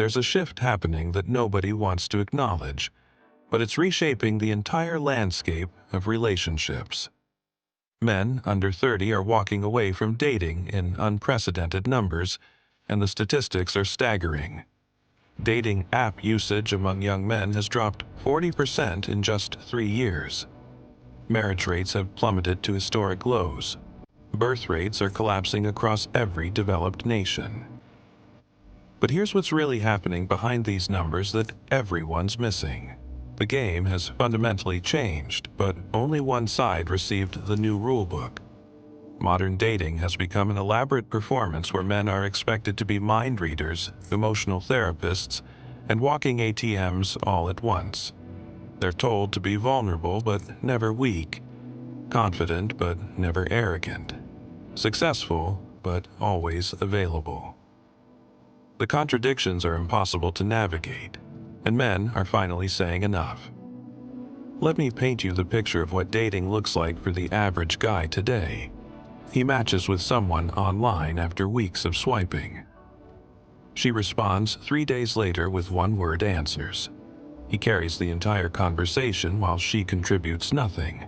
There's a shift happening that nobody wants to acknowledge, but it's reshaping the entire landscape of relationships. Men under 30 are walking away from dating in unprecedented numbers, and the statistics are staggering. Dating app usage among young men has dropped 40% in just 3 years. Marriage rates have plummeted to historic lows. Birth rates are collapsing across every developed nation. But here's what's really happening behind these numbers that everyone's missing. The game has fundamentally changed, but only one side received the new rulebook. Modern dating has become an elaborate performance where men are expected to be mind readers, emotional therapists, and walking ATMs all at once. They're told to be vulnerable but never weak, confident but never arrogant, successful but always available. The contradictions are impossible to navigate, and men are finally saying enough. Let me paint you the picture of what dating looks like for the average guy today. He matches with someone online after weeks of swiping. She responds 3 days later with one-word answers. He carries the entire conversation while she contributes nothing.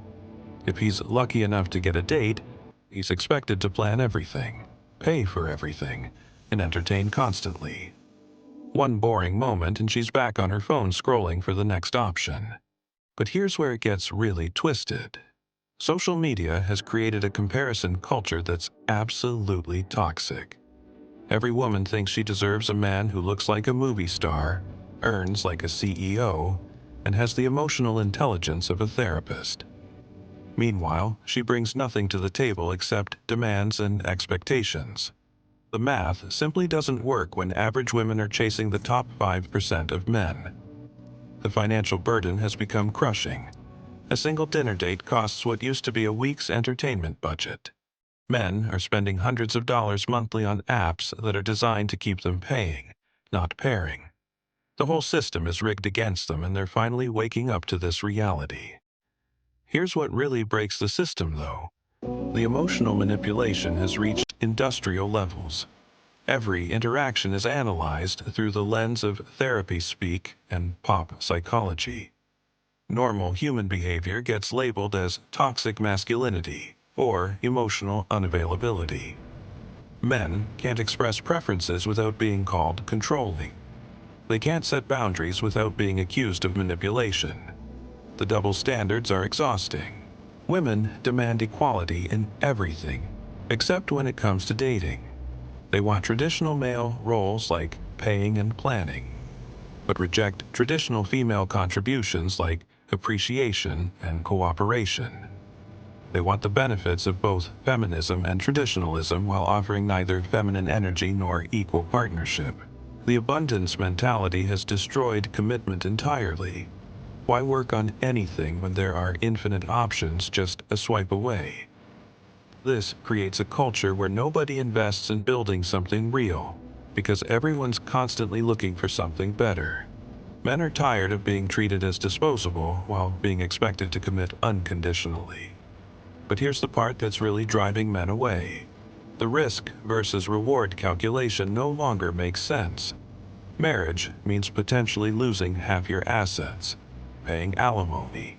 If he's lucky enough to get a date, he's expected to plan everything, pay for everything, and entertain constantly. One boring moment and she's back on her phone scrolling for the next option. But here's where it gets really twisted. Social media has created a comparison culture that's absolutely toxic. Every woman thinks she deserves a man who looks like a movie star, earns like a CEO, and has the emotional intelligence of a therapist. Meanwhile, she brings nothing to the table except demands and expectations. The math simply doesn't work when average women are chasing the top 5% of men. The financial burden has become crushing. A single dinner date costs what used to be a week's entertainment budget. Men are spending hundreds of dollars monthly on apps that are designed to keep them paying, not pairing. The whole system is rigged against them, and they're finally waking up to this reality. Here's what really breaks the system, though. The emotional manipulation has reached industrial levels. Every interaction is analyzed through the lens of therapy speak and pop psychology. Normal human behavior gets labeled as toxic masculinity or emotional unavailability. Men can't express preferences without being called controlling. They can't set boundaries without being accused of manipulation. The double standards are exhausting. Women demand equality in everything, except when it comes to dating. They want traditional male roles like paying and planning, but reject traditional female contributions like appreciation and cooperation. They want the benefits of both feminism and traditionalism while offering neither feminine energy nor equal partnership. The abundance mentality has destroyed commitment entirely. Why work on anything when there are infinite options just a swipe away? This creates a culture where nobody invests in building something real, because everyone's constantly looking for something better. Men are tired of being treated as disposable while being expected to commit unconditionally. But here's the part that's really driving men away. The risk versus reward calculation no longer makes sense. Marriage means potentially losing half your assets, paying alimony,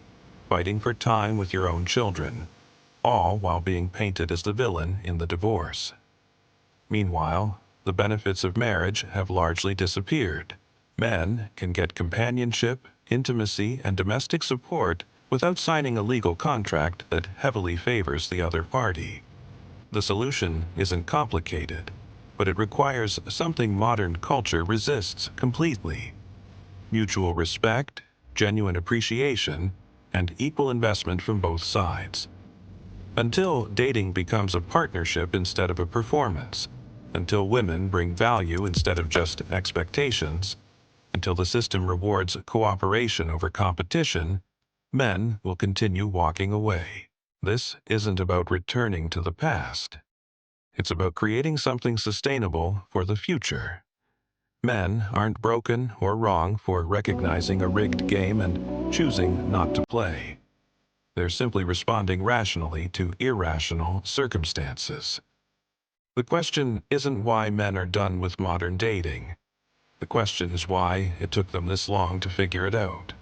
fighting for time with your own children, all while being painted as the villain in the divorce. Meanwhile, the benefits of marriage have largely disappeared. Men can get companionship, intimacy, and domestic support without signing a legal contract that heavily favors the other party. The solution isn't complicated, but it requires something modern culture resists completely: mutual respect, genuine appreciation, and equal investment from both sides. Until dating becomes a partnership instead of a performance, until women bring value instead of just expectations, until the system rewards cooperation over competition, men will continue walking away. This isn't about returning to the past. It's about creating something sustainable for the future. Men aren't broken or wrong for recognizing a rigged game and choosing not to play. They're simply responding rationally to irrational circumstances. The question isn't why men are done with modern dating. The question is why it took them this long to figure it out.